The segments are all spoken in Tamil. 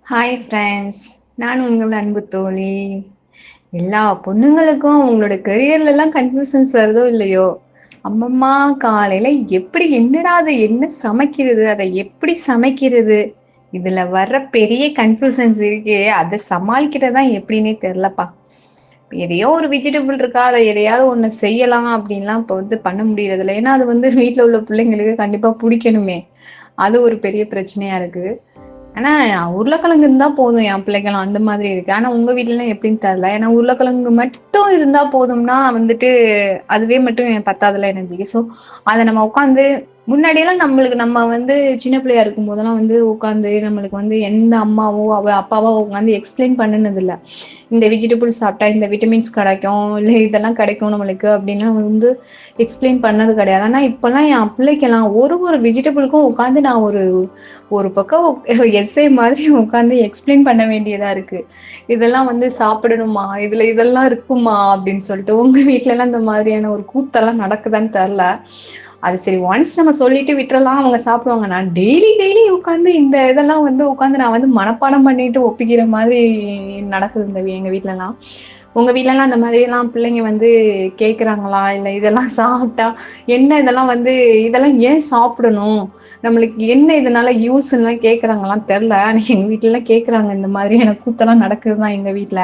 Hi friends. நான் உங்கள் அன்பு தோழி. எல்லா பொண்ணுங்களுக்கும் அவங்களோட கரியர்லலாம் கன்ஃப்யூஷன்ஸ் வருதோ இல்லையோ, அம்மம்மா காலையில எப்படி என்னடா அது என்ன சமைக்கிறது? அத எப்படி சமைக்கிறது? இதுல வர்ற பெரிய கன்ஃப்யூஷன்ஸ் இருக்கே, அத சமாளிக்கிறது தான் எப்படின்னே தெரியலப்பா. எதையோ ஒரு வெஜிடபிள் இருக்கா, அத எதையாவது ஒண்ணு செய்யலாம் அப்படின்லாம் இப்ப வந்து பண்ண முடியறதில்ல. ஏன்னா அது வந்து வீட்ல உள்ள பிள்ளைங்களுக்கு கண்டிப்பா புடிக்கணுமே. அது ஒரு பெரிய பிரச்சனையா இருக்கு. ஆனா உருளைக்கிழங்கு இருந்தா போதும் என் பிள்ளைக்கெல்லாம் அந்த மாதிரி இருக்கு. ஆனா உங்க வீட்லலாம் எப்படின்னு தெரியல. ஏன்னா உருளைக்கிழங்கு மட்டும் இருந்தா போதும்னா வந்துட்டு அதுவே மட்டும் எனக்கு பத்தாதுல்ல எனர்ஜிக்கு. ஸோ அத நம்ம உட்காந்து முன்னாடியெல்லாம் நம்மளுக்கு நம்ம வந்து சின்ன பிள்ளையா இருக்கும் போதெல்லாம் வந்து உட்காந்து நம்மளுக்கு வந்து எந்த அம்மாவோ அப்பாவோ உட்காந்து எக்ஸ்பிளைன் பண்ணுனது இல்ல. இந்த வெஜிடபிள்ஸ் சாப்பிட்டா இந்த விட்டமின்ஸ் கிடைக்கும், இல்ல இதெல்லாம் கிடைக்கும் நம்மளுக்கு அப்படின்னா வந்து எக்ஸ்பிளைன் பண்ணது கிடையாது. ஆனா இப்பெல்லாம் என் பிள்ளைக்கெல்லாம் ஒரு ஒரு வெஜிடபிளுக்கும் உட்காந்து நான் ஒரு ஒரு பக்கம் எஸ்ஸே மாதிரி உட்காந்து எக்ஸ்பிளைன் பண்ண வேண்டியதா இருக்கு. இதெல்லாம் வந்து சாப்பிடணுமா? இதுல இதெல்லாம் இருக்குமா? அப்படின்னு சொல்லிட்டு. உங்க வீட்லலாம் இந்த மாதிரியான ஒரு கூத்தெல்லாம் நடக்குதான்னு தெரியல. அது சரி ஒன்ஸ் நம்ம சொல்லிட்டு விட்டுறலாம். அவங்க சாப்பிடுவாங்க. நான் டெய்லி உட்காந்து இந்த இதெல்லாம் வந்து உட்காந்து நான் வந்து மனப்பாடம் பண்ணிட்டு ஒப்பிக்கிற மாதிரி நடக்குது எங்க வீட்லலாம். உங்க வீட்லலாம் அந்த மாதிரிலாம் பிள்ளைங்க வந்து கேட்கறாங்களா? இல்ல இதெல்லாம் சாப்பிட்டா என்ன இதெல்லாம் வந்து இதெல்லாம் ஏன் சாப்பிடணும்? நம்மளுக்கு என்ன இதனால யூஸ்ன்னுலாம் கேட்கறாங்களான்னு தெரியல. ஆனா எங்க வீட்லலாம் கேட்கறாங்க. இந்த மாதிரியான கூத்தெல்லாம் நடக்குதுதான் எங்க வீட்ல.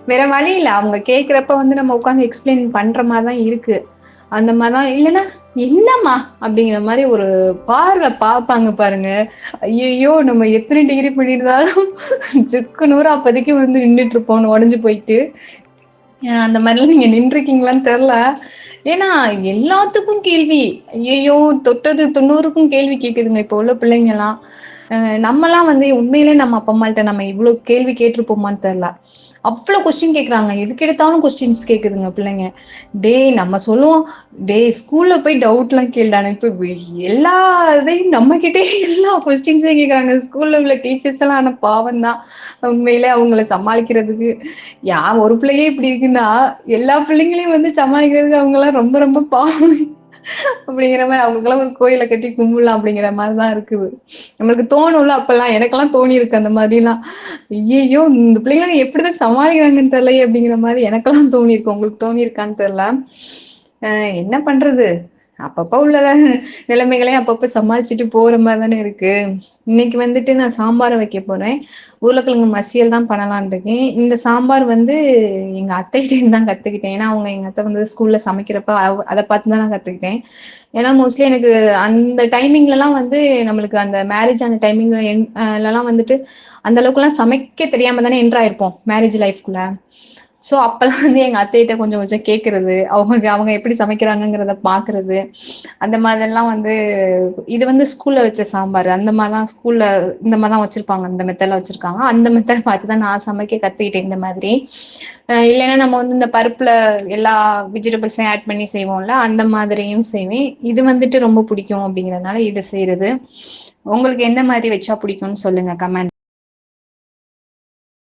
வேற வழி இல்ல. அவங்க கேட்கிறப்ப வந்து நம்ம உட்காந்து எக்ஸ்பிளைன் பண்ற மாரி தான் இருக்கு. அந்த மாரி தான் இல்லன்னா, "என்னம்மா?" அப்படிங்கிற மாரி ஒரு பார்வை பார்ப்பாங்க பாருங்க. ஐயய்யோ! நம்ம எத்தன டிகிரி பண்ணியிருந்தாலும் சுக்கு நூறா அப்போதைக்கு வந்து நின்னுட்டுருப்போம் உடைஞ்சு போயிட்டு. அந்த மாரிலாம் நீங்க நின்றுருக்கீங்களான்னு தெரியல. ஏன்னா, எல்லாத்துக்கும் கேள்வி. ஐயய்யோ! தொட்டது 90க்கும் கேள்வி கேட்குதுங்க இப்போ உள்ள பிள்ளைங்கலாம். நம்மலாம் வந்து உண்மையிலே நம்ம அப்பா அம்மாள்ட்ட நம்ம இவ்ளோ கேள்வி கேட்டுருப்போமான்னு தெரியல. அவ்ளோ கொஸ்டின் கேட்குறாங்க. எதுக்கு எடுத்தாலும் கொஸ்டின்ஸ் கேட்குதுங்க பிள்ளைங்க. டேய் நம்ம சொல்லுவோம், "டேய் ஸ்கூல்ல போய் டவுட்லாம் கேளுடான்னு." இப்ப எல்லா இதையும் நம்மகிட்டயே எல்லா கொஸ்டின்ஸையும் கேட்குறாங்க. ஸ்கூல்ல உள்ள டீச்சர்ஸ் எல்லாம் ஆனா பாவம் தான். உண்மையிலே அவங்கள சமாளிக்கிறதுக்கு. ஒரு பிள்ளையே இப்படி இருக்குன்னா, எல்லா பிள்ளைங்களையும் வந்து சமாளிக்கிறதுக்கு அவங்கலாம் ரொம்ப ரொம்ப பாவம். அப்படிங்கிற மாரி அவங்களுக்கெல்லாம் ஒரு கோயில கட்டி கும்பிடலாம் அப்படிங்கிற மாரி தான் இருக்குது. நம்மளுக்கு தோணும்ல அப்பல்லாம். எனக்கெல்லாம் தோணியிருக்கு அந்த மாதிரிலாம். ஐய்யய்யோ! இந்த பிள்ளைங்கள எப்படிதான் சமாளிக்கிறாங்கன்னு தெரியலையே அப்படிங்கிற மாரி எனக்கெல்லாம் தோணியிருக்கு. உங்களுக்கு தோணியிருக்கான்னு தெரியல. அ என்ன பண்றது? அப்பப்ப உள்ள நிலைமைகளையும் அப்பப்ப சமாளிச்சுட்டு போற மாரி தானே இருக்கு. இன்னைக்கு வந்துட்டு நான் சாம்பார் வைக்க போறேன். உருளைக்கிழங்கு மசியல் தான் பண்ணலான்னு இருக்கேன். இந்த சாம்பார் வந்து எங்க அத்தைகிட்டேருந்து தான் கத்துக்கிட்டேன். ஏன்னா, அவங்க எங்க அத்தை வந்து ஸ்கூல்ல சமைக்கிறப்ப அத பார்த்து தான் நான் கத்துக்கிட்டேன். ஏன்னா, மோஸ்ட்லி எனக்கு அந்த டைமிங்லலாம் வந்து நம்மளுக்கு அந்த மேரேஜ் ஆன டைமிங்ல லலாம் வந்துட்டு அந்த அளவுக்குலாம் சமைக்க தெரியாம தானே என்டர் ஆயிருப்போம் மேரேஜ் லைஃப்குள்ள. ஸோ அப்பலாம் வந்து எங்க அத்தைட்ட கொஞ்சம் கொஞ்சம் கேட்கறது, அவங்க அவங்க எப்படி சமைக்கிறாங்கங்கிறத பார்க்கறது, அந்த மாதிரிலாம் வந்து இது வந்து ஸ்கூல்ல வச்ச சாம்பார். அந்த மாரி தான் ஸ்கூல்ல இந்த மாரி தான் வச்சிருப்பாங்க. இந்த மெத்தட்ல வச்சிருக்காங்க. அந்த மெத்தட் பார்த்து தான் நான் சமைக்க கத்துக்கிட்டேன் இந்த மாதிரி. இல்லன்னா நம்ம வந்து இந்த பருப்புல எல்லா வெஜிடபிள்ஸையும் ஆட் பண்ணி செய்வோம்ல, அந்த மாதிரியும் செய்வேன். இது வந்துட்டு ரொம்ப பிடிக்கும் அப்படிங்கிறதுனால இத செய்றது. உங்களுக்கு எந்த மாதிரி வச்சா பிடிக்கும்னு சொல்லுங்க கமெண்ட்